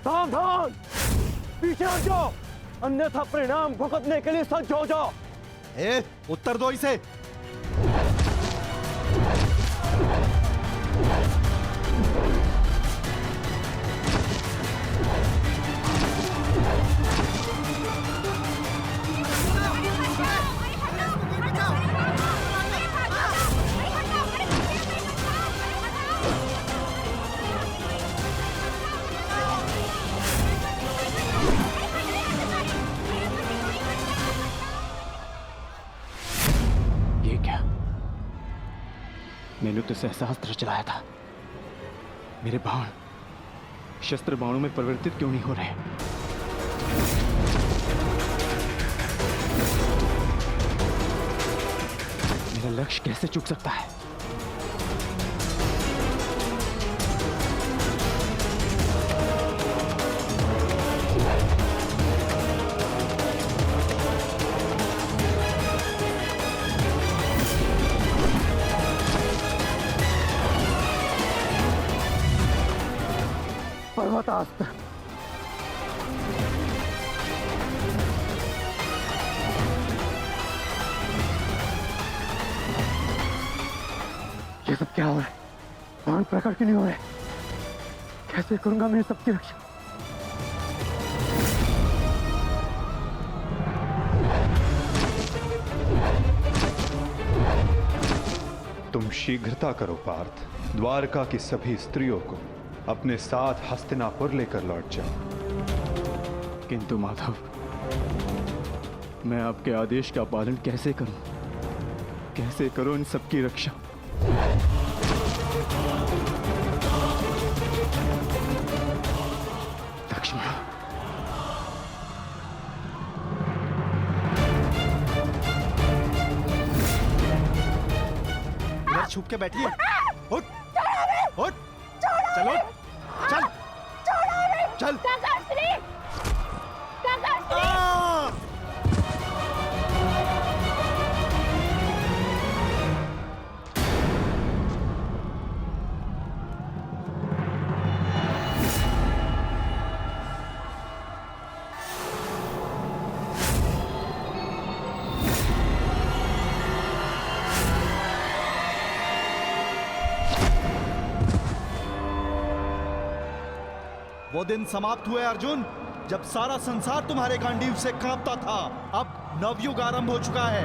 सावधान, पीछे हट जाओ, अन्यथा परिणाम भुगतने के लिए सज्ज हो जाओ। उत्तर दो इसे। मैंने तो सहस्त्र चलाया था, मेरे बाण शस्त्र बाणों में परिवर्तित क्यों नहीं हो रहे? मेरा लक्ष्य कैसे चूक सकता है? पर्वतास्त्र। ये सब क्या हो रहा है? बाण प्रकट क्यों नहीं हो रहे? कैसे करूंगा मैं सबकी रक्षा? तुम शीघ्रता करो पार्थ, द्वारका की सभी स्त्रियों को अपने साथ हस्तिनापुर लेकर लौट जाओ। किंतु माधव, मैं आपके आदेश का पालन कैसे करूं? कैसे करूं इन सबकी रक्षा? लक्ष्मण, इधर छुप के बैठिए। उठ, उठ, चलो, चल, चल। वो दिन समाप्त हुए अर्जुन, जब सारा संसार तुम्हारे गांडीव से कांपता था। अब नवयुग आरंभ हो चुका है।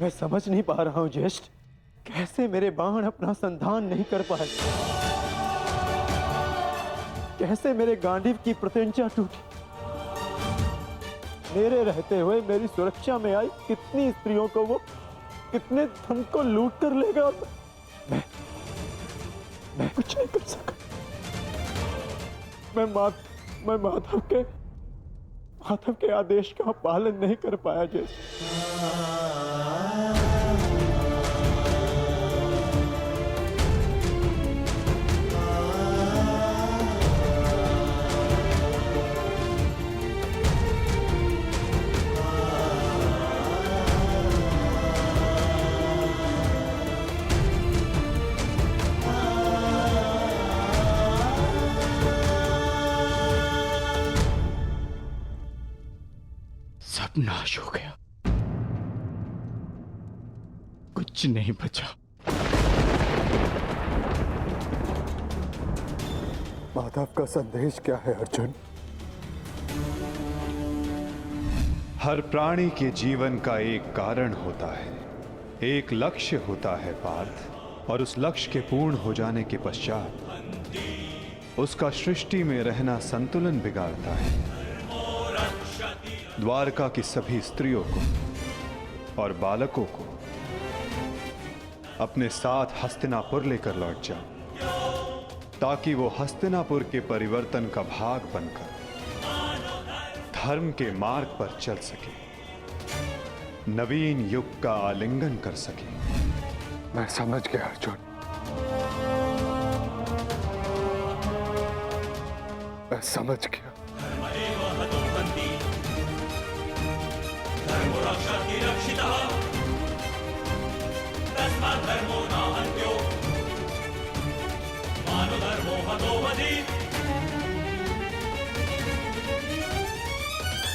मैं समझ नहीं पा रहा हूं ज्येष्ठ, कैसे मेरे बाण अपना संधान नहीं कर पाए? कैसे मेरे गांडीव की प्रत्यंचा टूटी? मेरे रहते हुए मेरी सुरक्षा में आई कितनी स्त्रियों को वो कितने धन को लूट कर लेगा। मैं कुछ नहीं कर सका। मैं माधव के आदेश का पालन नहीं कर पाया जैसे। नाश हो गया, कुछ नहीं बचा। माधव का संदेश क्या है अर्जुन? हर प्राणी के जीवन का एक कारण होता है, एक लक्ष्य होता है पार्थ, और उस लक्ष्य के पूर्ण हो जाने के पश्चात उसका सृष्टि में रहना संतुलन बिगाड़ता है। द्वारका की सभी स्त्रियों को और बालकों को अपने साथ हस्तिनापुर लेकर लौट जाओ, ताकि वो हस्तिनापुर के परिवर्तन का भाग बनकर धर्म के मार्ग पर चल सके, नवीन युग का आलिंगन कर सके। मैं समझ गया अर्जुन, मैं समझ गया। धर्मो रक्षति रक्षितः।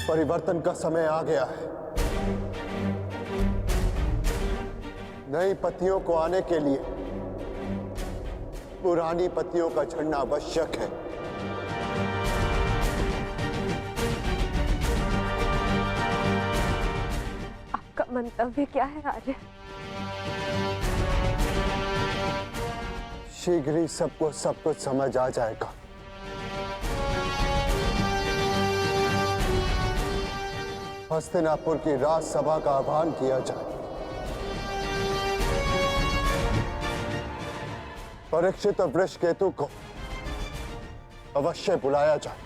परिवर्तन का समय आ गया है। नई पत्तियों को आने के लिए पुरानी पत्तियों का झड़ना आवश्यक है। आपका मंतव्य क्या है आर्य? शीघ्र ही सबको सब कुछ समझ आ जाएगा। हस्तिनापुर की राजसभा का आह्वान किया जाए। परीक्षित और वृषकेतु को अवश्य बुलाया जाए।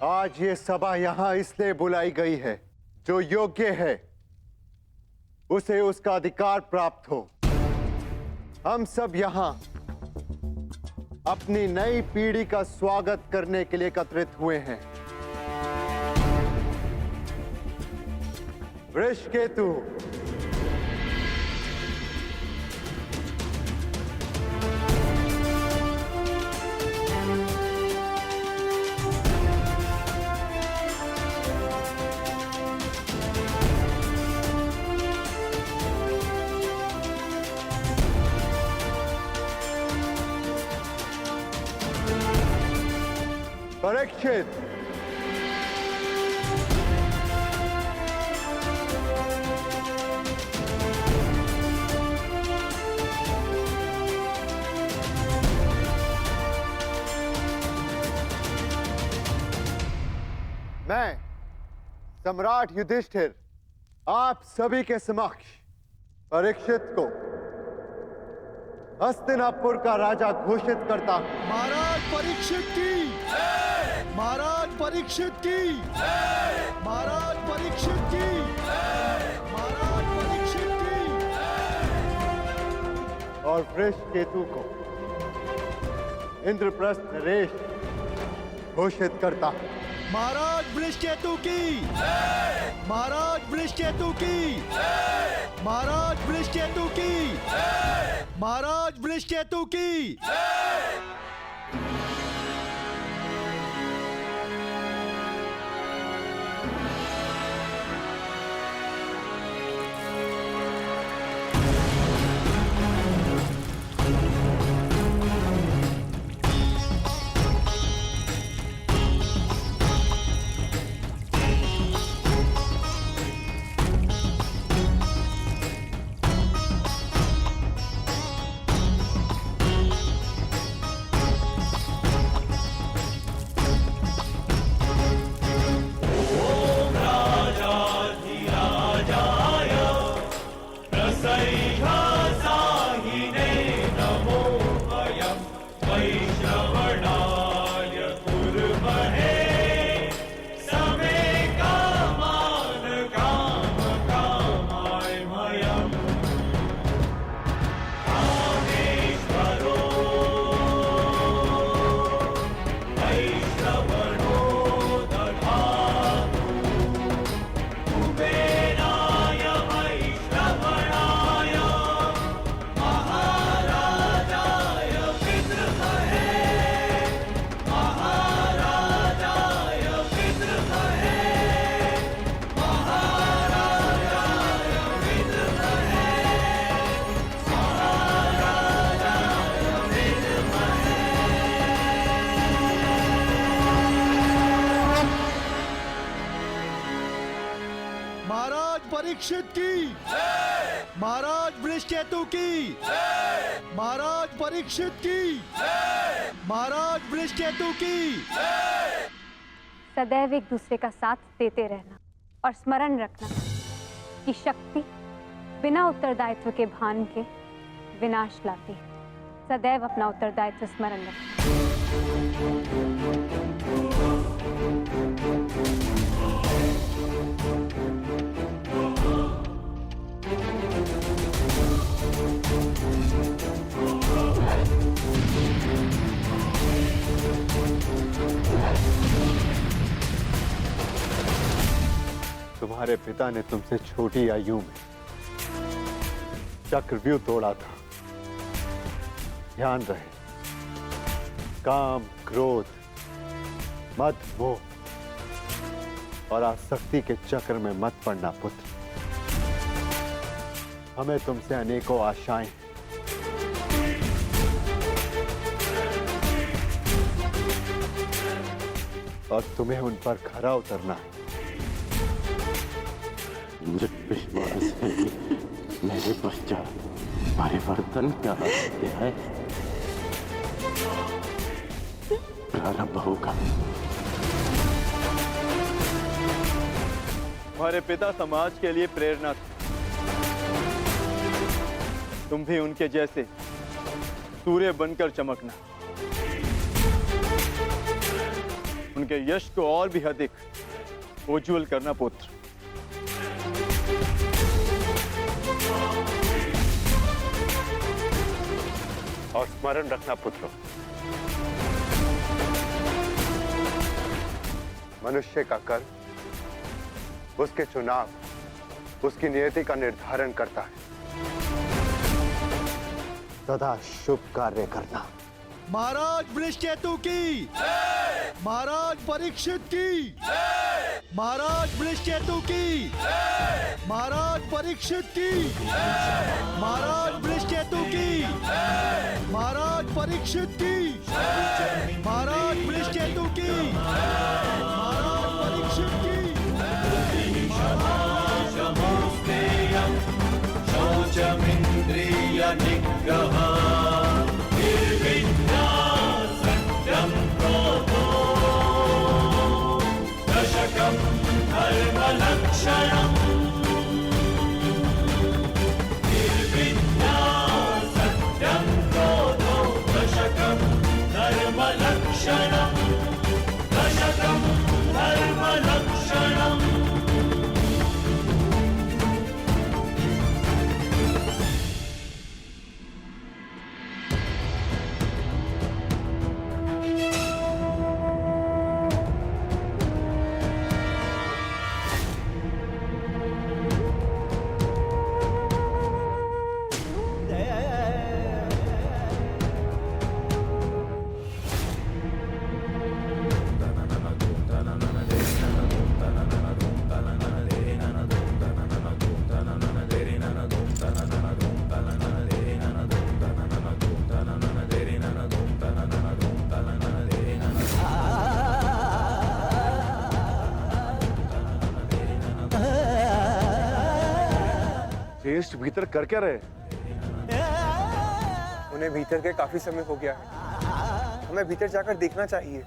आज ये सभा यहां इसलिए बुलाई गई है, जो योग्य है उसे उसका अधिकार प्राप्त हो। हम सब यहां अपनी नई पीढ़ी का स्वागत करने के लिए एकत्रित हुए हैं। वृषकेतु, परीक्षित, मैं सम्राट युधिष्ठिर आप सभी के समक्ष परीक्षित को हस्तिनापुर का राजा घोषित करता हूं। महाराज परीक्षित की, महाराज परीक्षित की, महाराज परीक्षित की, महाराज परीक्षित की। और वृषकेतु को इंद्रप्रस्थ नरेश घोषित करता हूं। महाराज वृषकेतु की, महाराज वृषकेतु की, महाराज वृषकेतु की, महाराज वृषकेतु की। परीक्षित की, महाराज वृषकेतु की, महाराज परीक्षित की, महाराज वृषकेतु की। सदैव एक दूसरे का साथ देते रहना और स्मरण रखना कि शक्ति बिना उत्तरदायित्व के भान के विनाश लाती है। सदैव अपना उत्तरदायित्व स्मरण रखना। तुम्हारे पिता ने तुमसे छोटी आयु में चक्रव्यूह तोड़ा था। ध्यान रहे, काम, क्रोध, मद, मोह और आसक्ति के चक्र में मत पड़ना पुत्र। हमें तुमसे अनेकों आशाएं हैं। और तुम्हें उन पर खरा उतरना है। मुझे विश्वास है कि मेरे पश्चात परिवर्तन का अध्याय प्रारंभ होगा। हमारे पिता समाज के लिए प्रेरणा थे। तुम भी उनके जैसे सूर्य बनकर चमकना, उनके यश को और भी अधिक उज्ज्वल करना पुत्र। और स्मरण रखना पुत्र, मनुष्य का कर्म उसके चुनाव, उसकी नियति का निर्धारण करता है। सदा शुभ कार्य करना। महाराज वृषकेतु की, महाराज परीक्षित की, महाराज वृषकेतु की, महाराज परीक्षित की, महाराज वृषकेतु की, महाराज परीक्षित की, महाराज वृषकेतु की, महाराज परीक्षित की। शौचमिन्द्रिय निग्रह निर्विद्या सत्यं क्रोधो दशकं धर्मलक्षणम् निर्विद्या सत्यं क्रोधो दशकं धर्मलक्षणम् दशकं धर्मलक्षणम्। श्रेष्ठ भीतर कर क्या रहे? उन्हें भीतर के काफी समय हो गया है। हमें भीतर जाकर देखना चाहिए।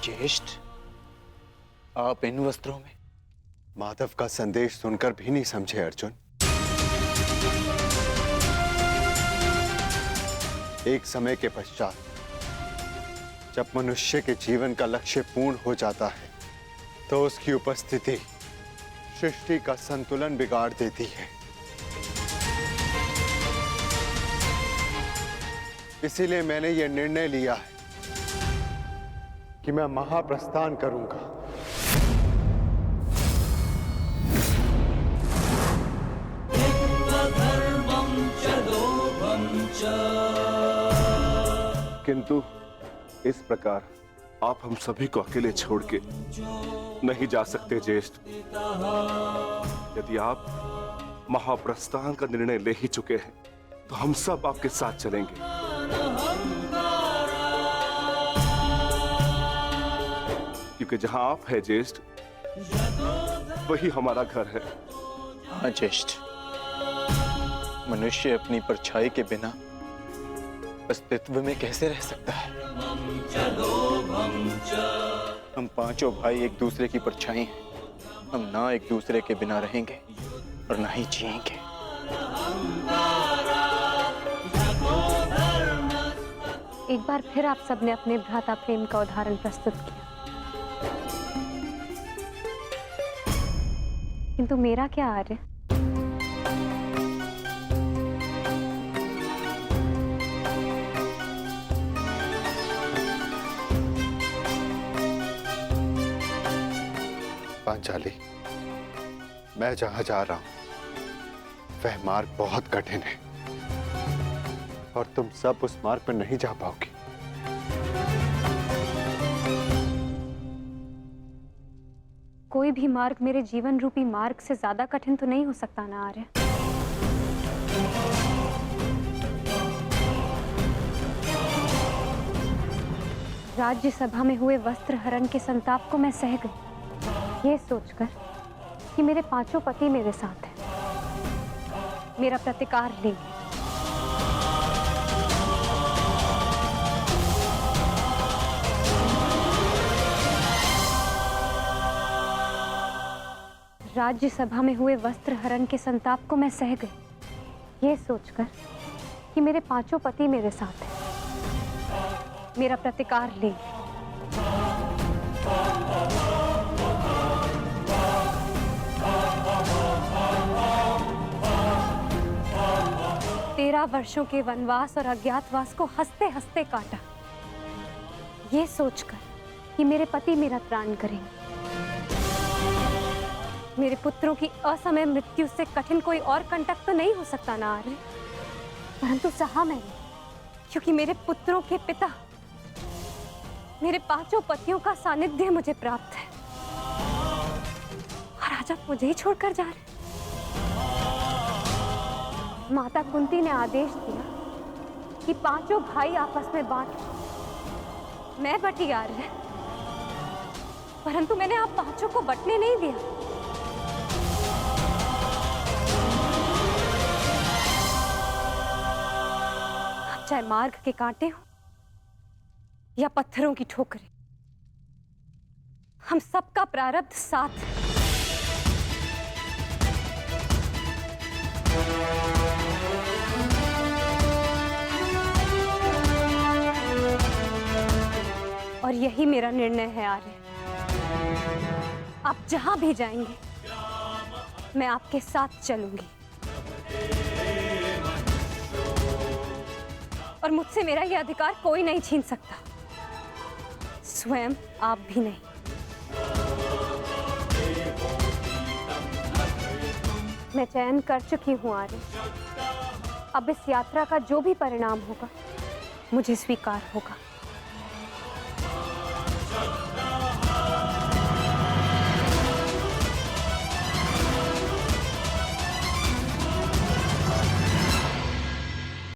ज्येष्ठ, आप इन वस्त्रों में? माधव का संदेश सुनकर भी नहीं समझे अर्जुन। एक समय के पश्चात जब मनुष्य के जीवन का लक्ष्य पूर्ण हो जाता है तो उसकी उपस्थिति सृष्टि का संतुलन बिगाड़ देती है। इसीलिए मैंने यह निर्णय लिया है कि मैं महाप्रस्थान करूंगा। किंतु इस प्रकार आप हम सभी को अकेले छोड़ के नहीं जा सकते ज्येष्ठ। यदि आप महाप्रस्थान का निर्णय ले ही चुके हैं तो हम सब आपके साथ चलेंगे। क्योंकि जहां आप हैं ज्येष्ठ, वही हमारा घर है। हाँ ज्येष्ठ, मनुष्य अपनी परछाई के बिना अस्तित्व में कैसे रह सकता है? हम पांचों भाई एक दूसरे की परछाई हैं। हम ना एक दूसरे के बिना रहेंगे और ना ही जिएंगे। एक बार फिर आप सबने अपने भ्राता प्रेम का उदाहरण प्रस्तुत किया, किंतु मेरा क्या आर्य? पांचाली, मैं जहां जा रहा हूं वह मार्ग बहुत कठिन है और तुम सब उस मार्ग पर नहीं जा पाओगी। कोई भी मार्ग मेरे जीवन रूपी मार्ग से ज्यादा कठिन तो नहीं हो सकता ना आर्य? राज्यसभा में हुए वस्त्र हरण के संताप को मैं सह गई, ये सोचकर कि मेरे पांचों पति मेरे साथ हैं, मेरा प्रतिकार लेंगे। राज्यसभा में हुए वस्त्र हरण के संताप को मैं सह गई, ये सोचकर कि मेरे पांचों पति मेरे साथ हैं, मेरा प्रतिकार लेंगे। तेरह वर्षों के वनवास और अज्ञातवास को हंसते हंसते काटा, ये सोचकर कि मेरे पति मेरा त्राण करेंगे। मेरे पुत्रों की असमय मृत्यु से कठिन कोई और कंटक तो नहीं हो सकता ना आर्य, परंतु सहा मैंने, क्योंकि मेरे पुत्रों के पिता, मेरे पांचों पतियों का सानिध्य मुझे प्राप्त है। और आज आप मुझे ही छोड़कर जा रहे। माता कुंती ने आदेश दिया कि पांचों भाई आपस में बांट। मैं बटी आर्य, परंतु मैंने आप पांचों को बटने नहीं दिया। चाहे मार्ग के कांटे हो या पत्थरों की ठोकरें, हम सबका प्रारब्ध साथ है। और यही मेरा निर्णय है आर्य। आप जहां भी जाएंगे मैं आपके साथ चलूंगी, और मुझसे मेरा यह अधिकार कोई नहीं छीन सकता, स्वयं आप भी नहीं। मैं चयन कर चुकी हूं आर्य। अब इस यात्रा का जो भी परिणाम होगा मुझे स्वीकार होगा।